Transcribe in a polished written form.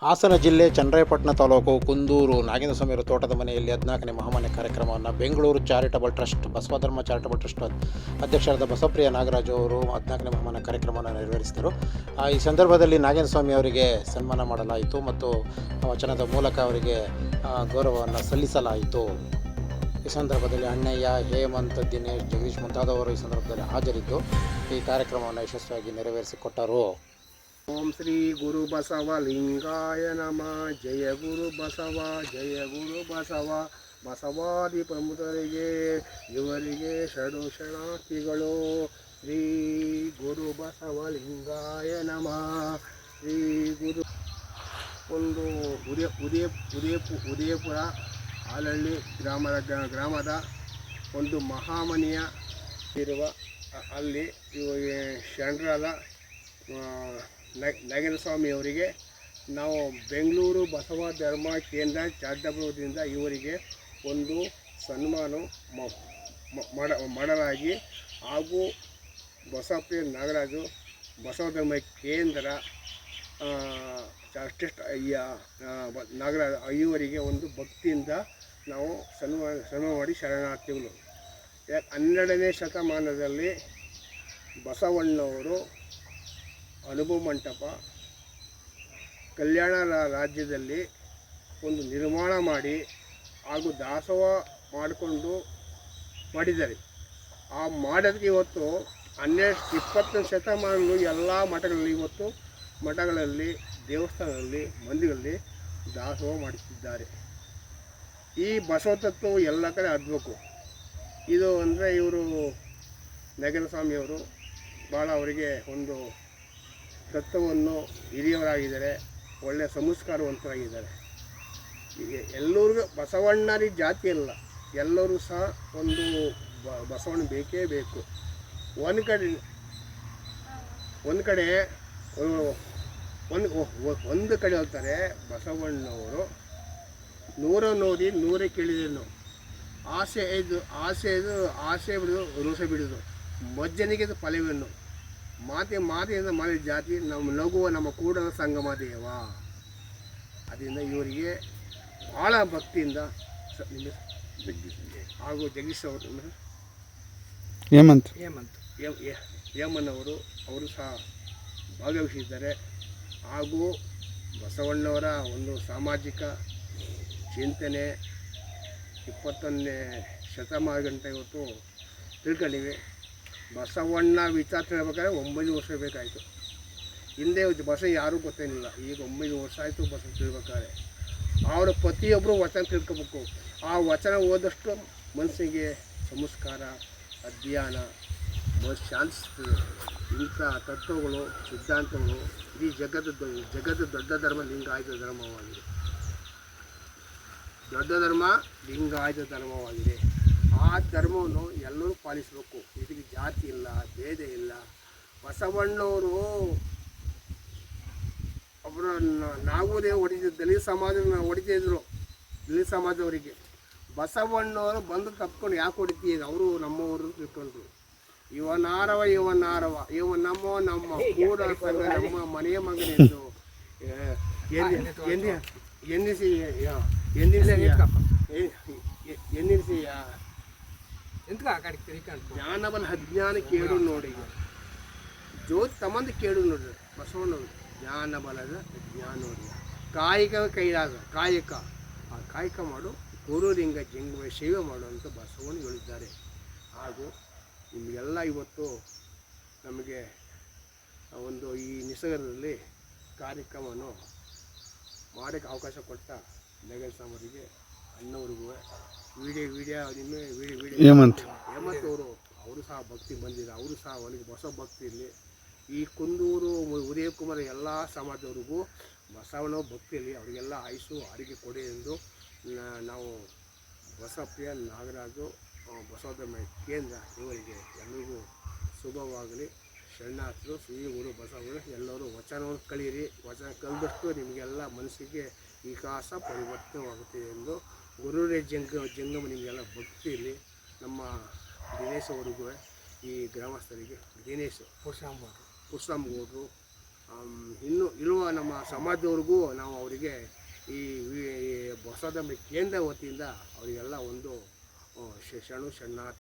ಹಾಸನ ಜಿಲ್ಲೆ ಚನ್ನರಾಯಪಟ್ಟಣ ತಾಲೂಕು ಕುಂದೂರು ನಾಗೇಂದ್ರಸ್ವಾಮಿಯವರ ತೋಟದ ಮನೆಯಲ್ಲಿ 14ನೇ ಮಹಾಮನೆ ಕಾರ್ಯಕ್ರಮವನ್ನು Bengaluru charitable trust Basavadharma charitable trust ಅಧ್ಯಕ್ಷರಾದ ಬಸವಪ್ರಿಯ ನಾಗರಾಜು ಅವರು 14ನೇ ಮಹಾಮನೆ ಕಾರ್ಯಕ್ರಮವನ್ನು ನೆರವೇರಿಸಿದರು. ಈ ಸಂದರ್ಭದಲ್ಲಿ ನಾಗೇಂದ್ರಸ್ವಾಮಿ ಅವರಿಗೆ ಸನ್ಮಾನ ಮಾಡಲಾಯಿತು ಮತ್ತು ವಚನದ ಮೂಲಕ ಅವರಿಗೆ ಗೌರವವನ್ನು ಸಲ್ಲಿಸಲಾಯಿತು. ಈ ಸಂದರ್ಭದಲ್ಲಿ ಅಣ್ಣಯ್ಯ, ಹೇಮಂತ್, ದಿನೇಶ್, ಜಗದೀಶ್ ಮುಂತಾದವರು ಈ ಸಂದರ್ಭದಲ್ಲಿ ಹಾಜರಿದ್ದು ಈ ಕಾರ್ಯಕ್ರಮವನ್ನು ಯಶಸ್ವಿಯಾಗಿ ನೆರವೇರಿಸಿಕೊಟ್ಟರು. ಓಂ ಶ್ರೀ ಗುರು ಬಸವ ಲಿಂಗಾಯ ನಮಃ. ಜಯ ಗುರು ಬಸವ, ಜಯ ಗುರು ಬಸವ. ಬಸವಾದಿ ಪ್ರಮುಖರಿಗೆ ಇವರಿಗೆ ಷಡು ಶರಣಾರ್ಥಿಗಳು. ಶ್ರೀ ಗುರು ಬಸವ ಲಿಂಗಾಯ ನಮಃ. ಶ್ರೀ ಗುರು ಒಂದು ಉದಯಪುರ ಹಾಲಹಳ್ಳಿ ಗ್ರಾಮದ ಒಂದು ಮಹಾಮನೆಯ ಇರುವ ಅಲ್ಲಿ ಶರಣರಾದ ನಾಗೇಂದ್ರಸ್ವಾಮಿ ಅವರಿಗೆ ನಾವು ಬೆಂಗಳೂರು ಬಸವ ಧರ್ಮ ಕೇಂದ್ರ ಚಾರಿಟಬಲ್ದಿಂದ ಇವರಿಗೆ ಒಂದು ಸನ್ಮಾನ ಮಾಡಲಾಗಿ ಹಾಗೂ ಬಸವಪ್ರಿಯ ನಾಗರಾಜು ಬಸವ ಧರ್ಮ ಕೇಂದ್ರ ಟ್ರಸ್ಟ್ ನಾಗರಾಜ ಇವರಿಗೆ ಒಂದು ಭಕ್ತಿಯಿಂದ ನಾವು ಸನ್ಮಾನ ಮಾಡಿ ಶರಣಾರ್ಥಿಗಳು. 12ನೇ ಶತಮಾನದಲ್ಲಿ ಬಸವಣ್ಣವರು ಅನುಭವ ಮಂಟಪ ಕಲ್ಯಾಣ ರಾಜ್ಯದಲ್ಲಿ ಒಂದು ನಿರ್ಮಾಣ ಮಾಡಿ ಹಾಗೂ ದಾಸೋಹ ಮಾಡಿದ್ದಾರೆ. ಆ ಮಾಡೋದಕ್ಕೆ ಇವತ್ತು 20ನೇ ಶತಮಾನಗಳು ಎಲ್ಲ ಮಠಗಳಲ್ಲಿ ಇವತ್ತು ಮಠಗಳಲ್ಲಿ ದೇವಸ್ಥಾನಗಳಲ್ಲಿ ಮಂದಿಗಳಲ್ಲಿ ದಾಸೋಹ ಮಾಡುತ್ತಿದ್ದಾರೆ. ಈ ಬಸವ ತತ್ವವು ಎಲ್ಲ ಕಡೆ ಹಬ್ಬಬೇಕು. ಇದು ಅಂದರೆ ಇವರು ನಾಗೇಂದ್ರಸ್ವಾಮಿಯವರು ಭಾಳ ಅವರಿಗೆ ಒಂದು ತತ್ವವನ್ನು ಹಿರಿಯವರಾಗಿದ್ದಾರೆ, ಒಳ್ಳೆಯ ಸಂಸ್ಕಾರವಂತರಾಗಿದ್ದಾರೆ. ಎಲ್ಲರಿಗೂ ಬಸವಣ್ಣರಿಗೆ ಜಾತಿ ಇಲ್ಲ, ಎಲ್ಲರೂ ಸಹ ಒಂದು ಬಸವಣ್ಣ ಬೇಕೇ ಬೇಕು. ಒಂದು ಕಡೆ ಹೇಳ್ತಾರೆ ಬಸವಣ್ಣವರು 100 ನೋಡಿ 100 ಕೇಳಿದನು, ಆಸೆ ಬಿಡೋದು ರೋಷ ಬಿಡೋದು, ಮಜ್ಜನಿಗೆ ಫಲವೇನು, ಮಾತೆಯಿಂದ ಮಾಡಿದ ಜಾತಿ ನಮ್ಮ ನಗುವ ನಮ್ಮ ಕೂಡಲ ಸಂಗಮ ದೇವ. ಅದರಿಂದ ಇವರಿಗೆ ಭಾಳ ಭಕ್ತಿಯಿಂದ ಹಾಗೂ ಜಗದೀಶ್ ಅವರು ಅವರು ಸಹ ಭಾಗವಹಿಸಿದ್ದಾರೆ. ಹಾಗೂ ಬಸವಣ್ಣವರ ಒಂದು ಸಾಮಾಜಿಕ ಚಿಂತನೆ 21ನೇ ಶತಮಾನ ಗಂಟೆ ಇವತ್ತು ತಿಳ್ಕೊಂಡಿವೆ. ಬಸವಣ್ಣ ವಿಚಾರ ತಿಳ್ಬೇಕಾದ್ರೆ 9 ವರ್ಷ ಬೇಕಾಯಿತು. ಹಿಂದೆ ಬಸ ಯಾರೂ ಗೊತ್ತೇನಿಲ್ಲ, ಈಗ 9 ವರ್ಷ ಆಯಿತು ಬಸ ತಿಳ್ಬೇಕಾದ್ರೆ. ಅವರ ಪ್ರತಿಯೊಬ್ಬರು ವಚನ ತಿಳ್ಕೊಬೇಕು. ಆ ವಚನ ಓದಷ್ಟು ಮನಸ್ಸಿಗೆ ಸಂಸ್ಕಾರ, ಅಧ್ಯಯನ ಶಾಂತಿಸ್ತದೆ. ಇಂಥ ತತ್ವಗಳು, ಸಿದ್ಧಾಂತಗಳು ಇಡೀ ಜಗತ್ತು ದೊಡ್ಡ ಧರ್ಮ ಲಿಂಗಾಯತ ಧರ್ಮವಾಗಿದೆ. ದೊಡ್ಡ ಧರ್ಮ ಲಿಂಗಾಯತ ಧರ್ಮವಾಗಿದೆ. ಆ ಧರ್ಮವನ್ನು ಎಲ್ಲರೂ ಪಾಲಿಸಬೇಕು. ಇದಕ್ಕೆ ಜಾತಿ ಇಲ್ಲ, ಭೇದ ಇಲ್ಲ. ಬಸವಣ್ಣವರು ಒಬ್ಬರು ನಾಗುದೇ ದಲಿತ ಸಮಾಜನ ಹೊಡಿತಿದ್ರು. ದಲಿತ ಸಮಾಜದವರಿಗೆ ಬಸವಣ್ಣವರು ಬಂದು ತಪ್ಕೊಂಡು ಯಾಕೆ ಹೊಡಿತೀರಿ, ಅವರು ನಮ್ಮವರು ತಿಳ್ಕೊಂಡ್ರು. ಇವನಾರವ ಇವ ನಮ್ಮ ಕೂಡ ನಮ್ಮ ಮನೆಯ ಮಗನೆಂದು ಜ್ಞಾನಬಲ ಅಜ್ಞಾನ ಕೇಳು ನೋಡಿ, ಜ್ಯೋತಿ ತಮ್ಮಂದು ಕೇಳು ನೋಡ್ರಿ. ಬಸವಣ್ಣವರು ಜ್ಞಾನಬಲದ ಜ್ಞಾನ ನೋಡಿ, ಕಾಯಿಕ ಕೈಲಾಗ ಕಾಯಕ, ಆ ಕಾಯಕ ಮಾಡು, ಗುರುಲಿಂಗ ಜಂಗಮ ಸೇವೆ ಮಾಡುವಂಥ ಬಸವಣ್ಣ ಹೇಳಿದ್ದಾರೆ. ಹಾಗೂ ನಿಮಗೆಲ್ಲ ಇವತ್ತು ನಮಗೆ ಒಂದು ಈ ನಿಸರ್ಗದಲ್ಲಿ ಕಾರ್ಯಕ್ರಮವನ್ನು ಮಾಡೋಕ್ಕೆ ಅವಕಾಶ ಕೊಟ್ಟ ನಾಗೇಂದ್ರಸ್ವಾಮಿಯವರಿಗೆ, ಅಣ್ಣವರಿಗೂ, ಹೇಮಂತ್ ಅವರು ಸಹ ಭಕ್ತಿ ಬಂದಿದ್ದಾರೆ. ಅವರು ಸಹ ಅವನಿಗೆ ಹೊಸ ಭಕ್ತಿಯಲ್ಲಿ ಈ ಕುಂದೂರು ಉದಯಕುಮಾರ ಎಲ್ಲ ಸಮಾಜದವ್ರಿಗೂ ಬಸವಣ್ಣ ಭಕ್ತಿಯಲ್ಲಿ ಅವರಿಗೆಲ್ಲ ಆಯುಷು ಆರೋಗ್ಯ ಕೊಡಿ ಎಂದು ನಾವು ಬಸವಪ್ರಿಯ ನಾಗರಾಜು ಬಸವ ಧರ್ಮ ಕೇಂದ್ರ ಇವರಿಗೆ ಎಲ್ಲರಿಗೂ ಶುಭವಾಗಲಿ. ಶರಣಾರ್ಥಿಗಳು, ಶ್ರೀ ಗುರು ಬಸವಣ್ಣ ಎಲ್ಲರೂ ವಚನವನ್ನು ಕಲಿಯಿರಿ. ವಚನ ಕಲಿದಷ್ಟು ನಿಮಗೆಲ್ಲ ಮನಸ್ಸಿಗೆ ವಿಕಾಸ ಪರಿವರ್ತನೆವಾಗುತ್ತದೆ ಎಂದು ಗುರುರೇ ಜಂಗಮ ನಿಮಗೆಲ್ಲ ಭಕ್ತಿಯಲ್ಲಿ ನಮ್ಮ ದಿನೇಶ್ ಅವರಿಗೂ, ಈ ಗ್ರಾಮಸ್ಥರಿಗೆ ದಿನೇಶ್ ಪುರುಷಾಂಗೌಡರು ಇನ್ನು ಇರುವ ನಮ್ಮ ಸಮಾಜದವ್ರಿಗೂ ನಾವು ಅವರಿಗೆ ಈ ಬಸವಧರ್ಮ ಕೇಂದ್ರ ವತಿಯಿಂದ ಅವರಿಗೆಲ್ಲ ಒಂದು ಶರಣು ಶರಣ